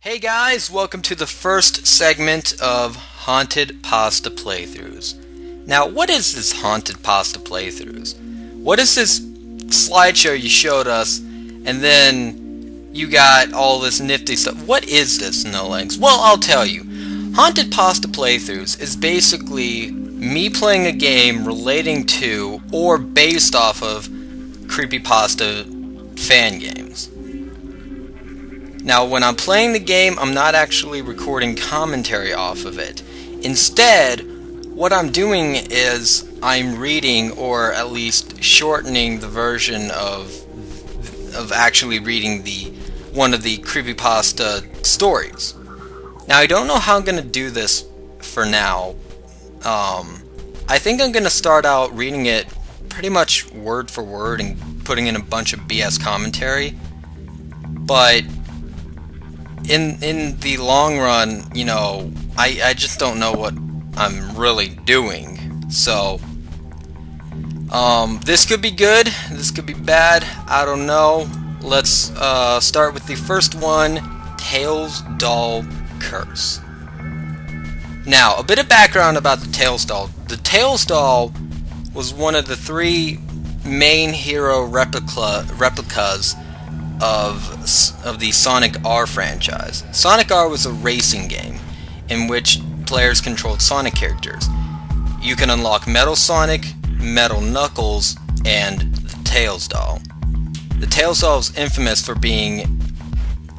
Hey guys, welcome to the first segment of Haunted Pasta Playthroughs. Now, what is this Haunted Pasta Playthroughs? What is this slideshow you showed us, and then you got all this nifty stuff? What is this, NoLegs? Well, I'll tell you. Haunted Pasta Playthroughs is basically me playing a game relating to or based off of creepypasta fan games. Now, when I'm playing the game, I'm not actually recording commentary off of it. Instead, what I'm doing is I'm reading, or at least shortening the version of actually reading one of the creepypasta stories. Now, I don't know how I'm going to do this for now. I think I'm going to start out reading it pretty much word for word and putting in a bunch of BS commentary. But in the long run, you know, I just don't know what I'm really doing. So, this could be good, this could be bad, I don't know. Let's start with the first one, Tails Doll Curse. Now, a bit of background about the Tails Doll. The Tails Doll was one of the three main hero replicas of the Sonic R franchise. Sonic R was a racing game in which players controlled Sonic characters. You can unlock Metal Sonic, Metal Knuckles, and the Tails Doll. The Tails Doll is infamous for being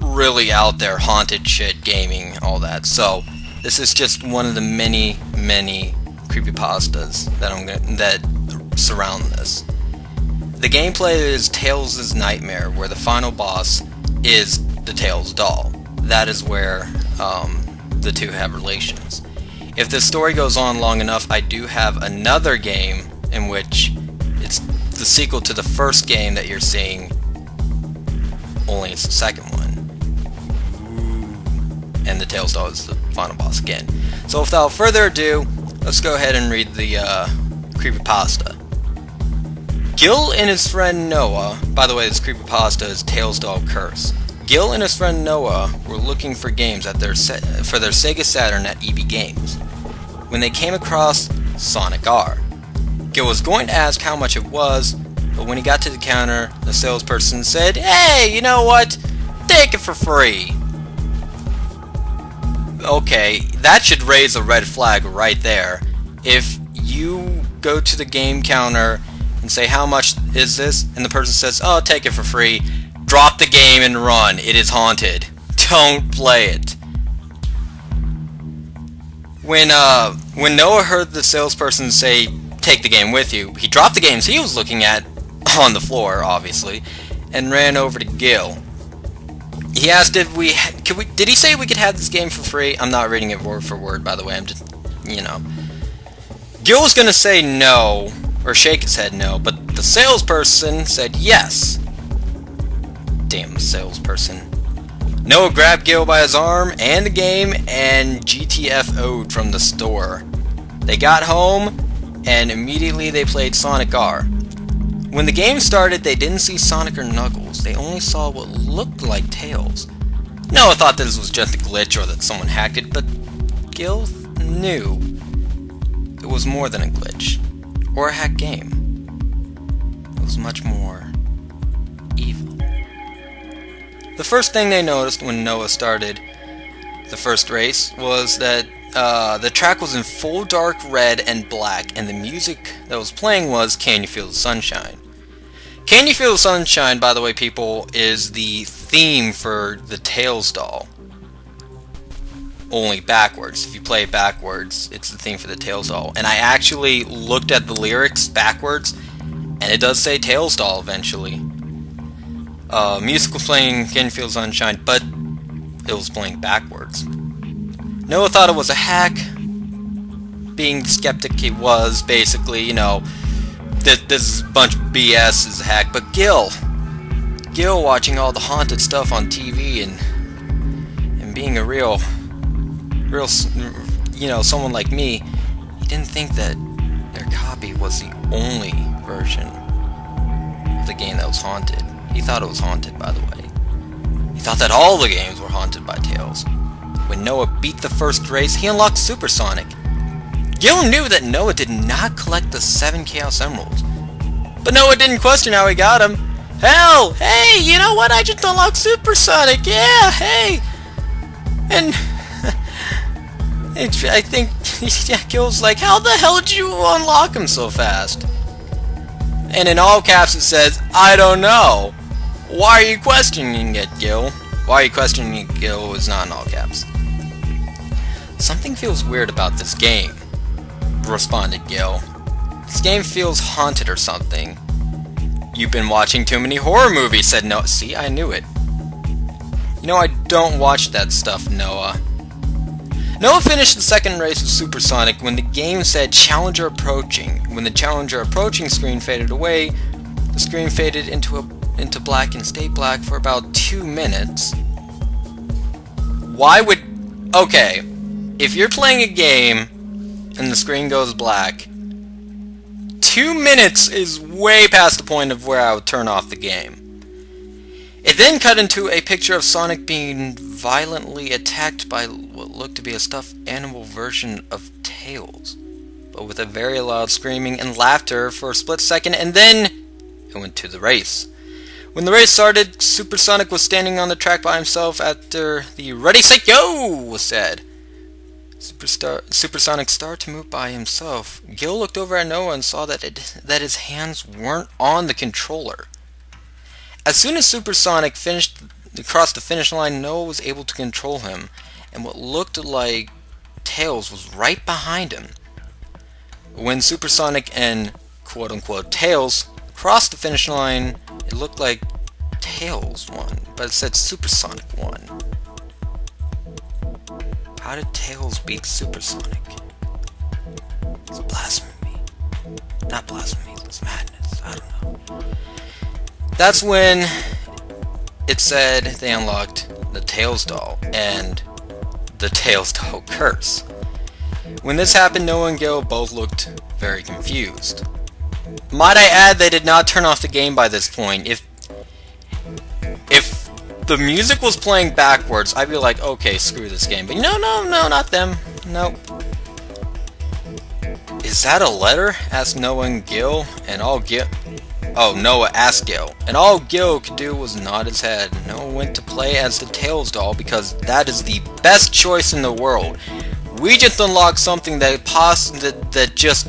really out there, haunted shit, gaming, all that. So this is just one of the many creepypastas that surround this. The gameplay is Tails' nightmare, where the final boss is the Tails doll. That is where the two have relations. If the story goes on long enough, I do have another game in which it's the sequel to the first game that you're seeing, only it's the second one. And the Tails doll is the final boss again. So without further ado, let's go ahead and read the creepypasta. Gil and his friend Noah, by the way, this creepypasta is Tails Doll Curse. Gil and his friend Noah were looking for games for their Sega Saturn at EB Games when they came across Sonic R. Gil was going to ask how much it was, but when he got to the counter, the salesperson said, "Hey, you know what? Take it for free." Okay, that should raise a red flag right there. If you go to the game counter and say, "How much is this?" and the person says, "Oh, take it for free," drop the game and run. It is haunted. Don't play it. When Noah heard the salesperson say, "Take the game with you," he dropped the games he was looking at on the floor, obviously, and ran over to Gil. He asked if did he say we could have this game for free? I'm not reading it word for word, by the way. I'm just, you know. Gil was gonna say no, or shake his head no, but the salesperson said yes. Damn salesperson. Noah grabbed Gil by his arm and the game and GTFO'd from the store. They got home and immediately they played Sonic R. When the game started, they didn't see Sonic or Knuckles. They only saw what looked like Tails. Noah thought this was just a glitch or that someone hacked it, but Gil knew it was more than a glitch or a hacked game. It was much more evil. The first thing they noticed when Noah started the first race was that the track was in full dark red and black, and the music that was playing was "Can You Feel the Sunshine?" "Can You Feel the Sunshine," by the way, people, is the theme for the Tails doll. Only backwards. If you play it backwards, it's the theme for the Tails doll. And I actually looked at the lyrics backwards, and it does say Tails doll eventually. Music was playing "Can You Feel the Sunshine," but it was playing backwards. Noah thought it was a hack. Being the skeptic he was, basically, you know, this is a bunch of BS, is a hack. But Gil watching all the haunted stuff on TV and being a real, you know, someone like me, he didn't think that their copy was the only version of the game that was haunted. He thought it was haunted, by the way. He thought that all the games were haunted by Tails. When Noah beat the first race, he unlocked Supersonic. Gil knew that Noah did not collect the 7 Chaos Emeralds. But Noah didn't question how he got them. Hell, hey, you know what? I just unlocked Supersonic. Yeah, hey. And I think Gil's like, how the hell did you unlock him so fast? And in all caps it says, I don't know. Why are you questioning it, Gil? Why are you questioning it, Gil is not in all caps. Something feels weird about this game, responded Gil. This game feels haunted or something. You've been watching too many horror movies, said Noah. See, I knew it. You know, I don't watch that stuff, Noah. Noah finished the second race with Supersonic when the game said Challenger approaching. When the Challenger approaching screen faded away, the screen faded into black and stayed black for about 2 minutes. Why would... Okay, if you're playing a game and the screen goes black, 2 minutes is way past the point of where I would turn off the game. It then cut into a picture of Sonic being violently attacked by what looked to be a stuffed animal version of Tails, but with a very loud screaming and laughter for a split second, and then it went to the race. When the race started, Supersonic was standing on the track by himself after the "Ready, Set, Go!" was said. Supersonic started to move by himself. Gil looked over at Noah and saw that his hands weren't on the controller. As soon as Supersonic crossed the finish line, Noah was able to control him, and what looked like Tails was right behind him. When Supersonic and quote-unquote Tails crossed the finish line, it looked like Tails won, but it said Supersonic won. How did Tails beat Supersonic? It's blasphemy. Not blasphemy, it's madness. I don't know. That's when it said they unlocked the Tails doll and the Tails doll curse. When this happened, Noah and Gil both looked very confused. Might I add, they did not turn off the game by this point. If the music was playing backwards, I'd be like, okay, screw this game. But no, not them. Nope. Is that a letter? Asked Noah and Gil, and all Gil... Oh, Noah asked Gil, and all Gil could do was nod his head. Noah went to play as the Tails doll because that is the best choice in the world. We just unlocked something that just...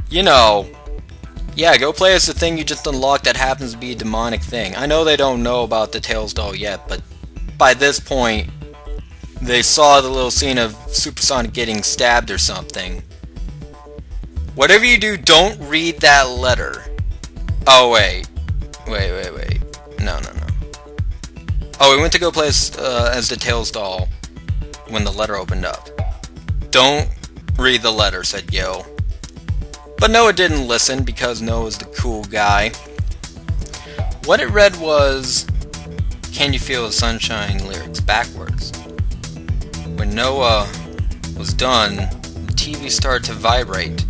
You know... Yeah, go play as the thing you just unlocked that happens to be a demonic thing. I know they don't know about the Tails doll yet, but by this point, they saw the little scene of Supersonic getting stabbed or something. Whatever you do, don't read that letter. Oh, wait. No. Oh, we went to go play as the Tails doll when the letter opened up. Don't read the letter, said Gil. But Noah didn't listen because Noah's the cool guy. What it read was, "Can you feel the sunshine?" lyrics backwards. When Noah was done, the TV started to vibrate.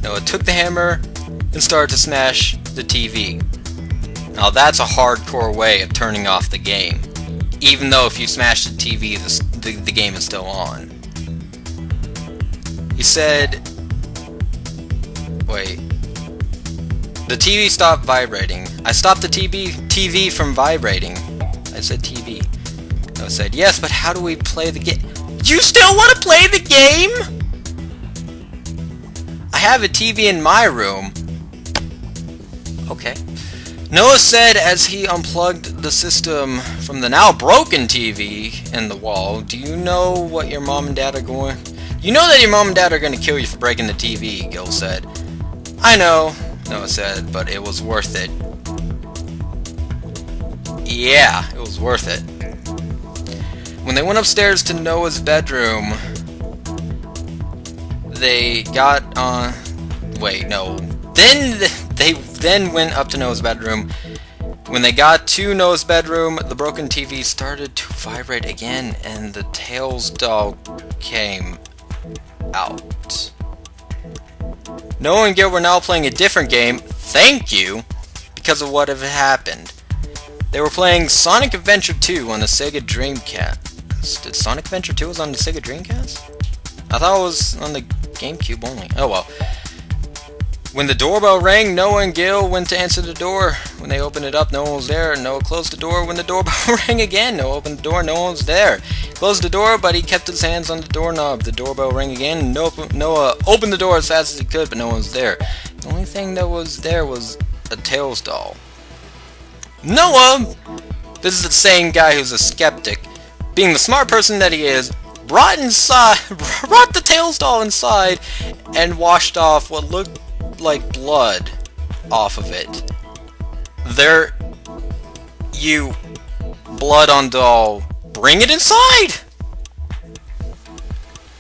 Noah took the hammer and started to smash the TV. Now that's a hardcore way of turning off the game. Even though if you smash the TV, the game is still on. He said... Wait. The TV stopped vibrating. I stopped the TV from vibrating. I said TV. Noah said, yes, but how do we play the game? You still want to play the game? I have a TV in my room. Okay. Noah said as he unplugged the system from the now broken TV in the wall, do you know what your mom and dad are going... You know that your mom and dad are going to kill you for breaking the TV, Gil said. I know, Noah said, but it was worth it. Yeah, it was worth it. When they went upstairs to Noah's bedroom, they got on... Wait, no. They then went up to Noah's bedroom. When they got to Noah's bedroom, the broken TV started to vibrate again, and the Tails doll came out. Noah and Gil were now playing a different game, thank you, because of what had happened. They were playing Sonic Adventure 2 on the Sega Dreamcast. Did Sonic Adventure 2 was on the Sega Dreamcast? I thought it was on the GameCube only. Oh well. When the doorbell rang, Noah and Gil went to answer the door. When they opened it up, no one was there. Noah closed the door. When the doorbell rang again, Noah opened the door. No one was there. He closed the door, but he kept his hands on the doorknob. The doorbell rang again, and Noah opened the door as fast as he could, but no one was there. The only thing that was there was a Tails doll. Noah, this is the same guy who's a skeptic, being the smart person that he is, brought the Tails doll inside and washed off what looked like blood off of it. There, you blood on doll, bring it inside!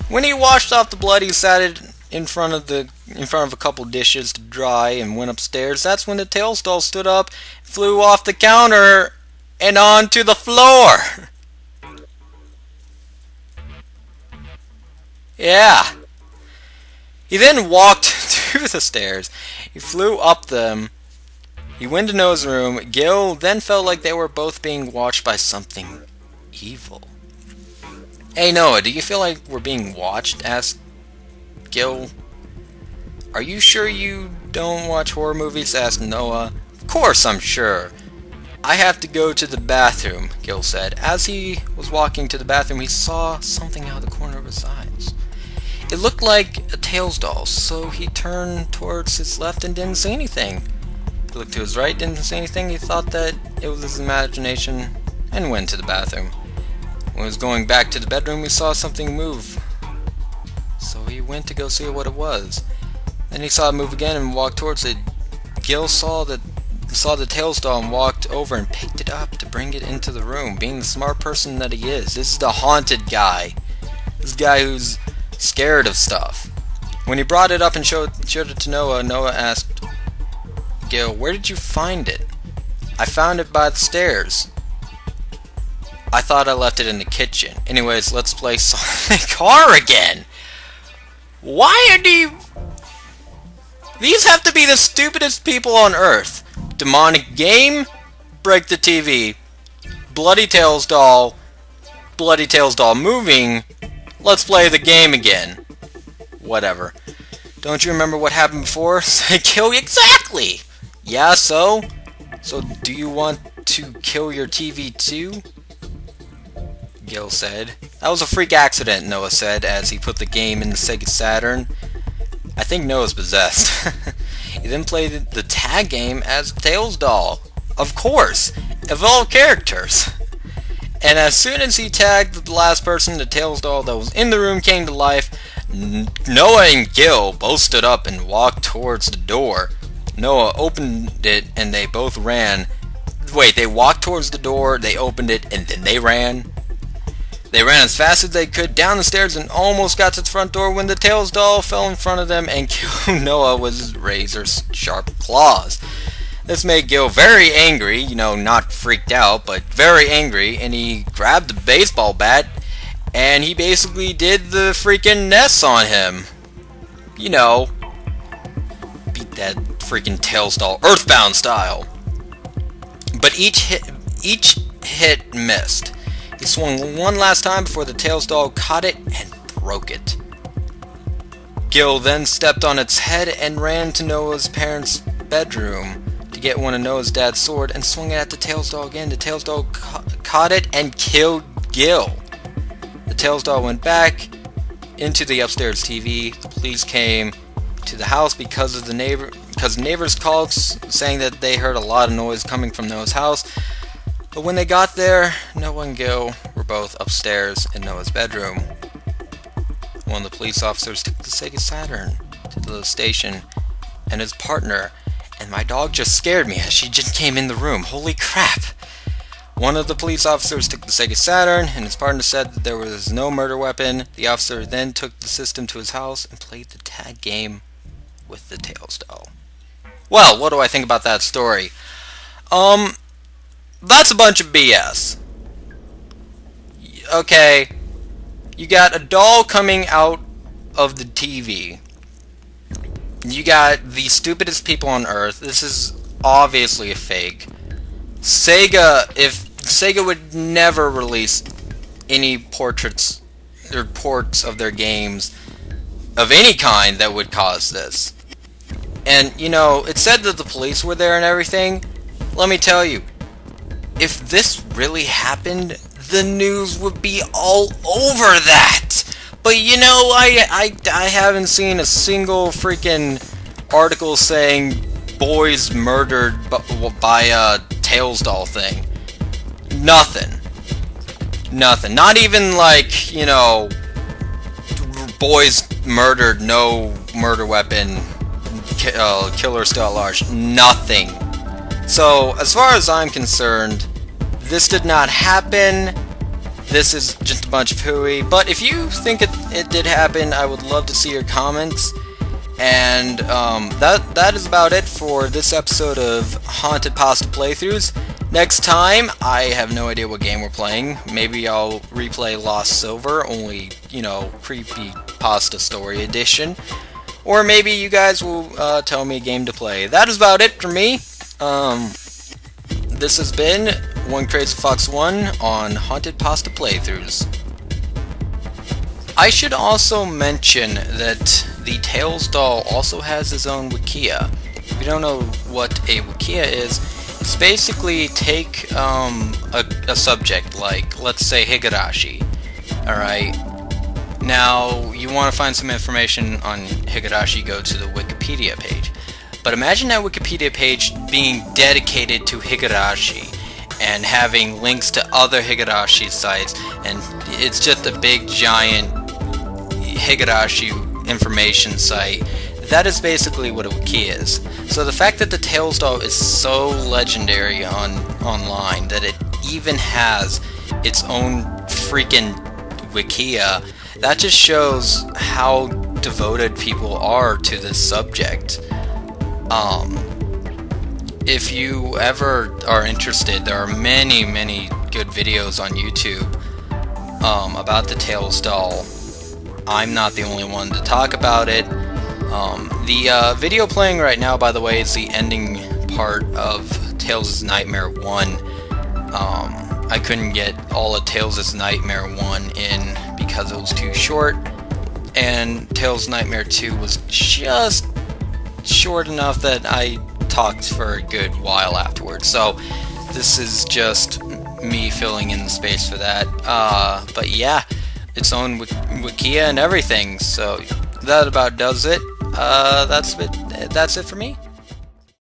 When he washed off the blood, he sat it in front of a couple dishes to dry and went upstairs. That's when the Tails doll stood up, flew off the counter, and onto the floor. Yeah. He then walked through the stairs. He flew up them. He went to Noah's room. Gil then felt like they were both being watched by something evil. Hey Noah, do you feel like we're being watched? Asked Gil. Are you sure you don't watch horror movies? Asked Noah. Of course I'm sure. I have to go to the bathroom, Gil said. As he was walking to the bathroom, he saw something out of the corner of his eyes. It looked like a Tails doll, so he turned towards his left and didn't see anything. He looked to his right, didn't see anything. He thought that it was his imagination and went to the bathroom. When he was going back to the bedroom, he saw something move. So he went to go see what it was. Then he saw it move again and walked towards it. Gil saw the Tails doll and walked over and picked it up to bring it into the room, being the smart person that he is. This is the haunted guy. This guy who's scared of stuff. When he brought it up and showed it to Noah, Noah asked Gil, where did you find it? I found it by the stairs. I thought I left it in the kitchen. Anyways, let's play Sonic Car again. Why are these have to be the stupidest people on earth. Demonic game, break the TV. Bloody Tails doll moving. Let's play the game again. Whatever. Don't you remember what happened before? Say kill you exactly. Yeah, so do you want to kill your TV too? Gil said. That was a freak accident, Noah said as he put the game in the Sega Saturn. I think Noah's possessed. He then played the tag game as Tails doll. Of course, of all characters. And as soon as he tagged the last person, the Tails doll that was in the room came to life. Noah and Gil both stood up and walked towards the door. Noah opened it and they both ran. Wait, they walked towards the door, they opened it, and then they ran? They ran as fast as they could down the stairs and almost got to the front door when the Tails doll fell in front of them and killed Noah with his razor-sharp claws. This made Gil very angry, you know, not freaked out, but very angry, and he grabbed the baseball bat and he basically did the freaking Ness on him. You know, beat that freaking Tails doll Earthbound style. But each hit missed. He swung one last time before the Tails doll caught it and broke it. Gil then stepped on its head and ran to Noah's parents' bedroom to get one of Noah's dad's sword and swung it at the Tails doll again. The Tails doll caught it and killed Gil. The Tails doll went back into the upstairs TV. The police came to the house because neighbors called saying that they heard a lot of noise coming from Noah's house. But when they got there, Noah and Gil were both upstairs in Noah's bedroom. One of the police officers took the Sega Saturn to the station and his partner, and my dog just scared me as she just came in the room. Holy crap! One of the police officers took the Sega Saturn, and his partner said that there was no murder weapon. The officer then took the system to his house and played the tag game with the Tails doll. Well, what do I think about that story? That's a bunch of BS. Okay, you got a doll coming out of the TV. You got the stupidest people on earth. This is obviously a fake. if Sega would never release any portraits or ports of their games of any kind that would cause this. And, you know, it said that the police were there and everything. Let me tell you, if this really happened, the news would be all over that. But, you know, I haven't seen a single freaking article saying boys murdered by a Tails doll thing. Nothing. Nothing. Not even, like, you know, boys murdered, no murder weapon, killer still at large. Nothing. So, as far as I'm concerned, this did not happen. This is just a bunch of hooey. But if you think it did happen, I would love to see your comments. And that is about it for this episode of Haunted Pasta Playthroughs. Next time, I have no idea what game we're playing. Maybe I'll replay Lost Silver, only, you know, Creepy Pasta Story Edition. Or maybe you guys will tell me a game to play. That is about it for me. This has been One Crazy Fox 1 on Haunted Pasta Playthroughs. I should also mention that the Tails doll also has his own Wikia. If you don't know what a Wikia is, it's basically take a subject, like, let's say Higurashi. Alright? Now, you want to find some information on Higurashi, go to the Wikipedia page. But imagine that Wikipedia page being dedicated to Higurashi and having links to other Higurashi sites, and it's just a big giant Higurashi information site. That is basically what a wiki is. So the fact that the Tails doll is so legendary online that it even has its own freaking Wikia, that just shows how devoted people are to this subject. If you ever are interested, there are many good videos on YouTube about the Tails doll. I'm not the only one to talk about it. The video playing right now, by the way, is the ending part of Tails' Nightmare 1. I couldn't get all of Tails' Nightmare 1 in because it was too short, and Tails' Nightmare 2 was just short enough that I talked for a good while afterwards. So this is just me filling in the space for that. But yeah, its own Wikia and everything. So that about does it. That's it for me.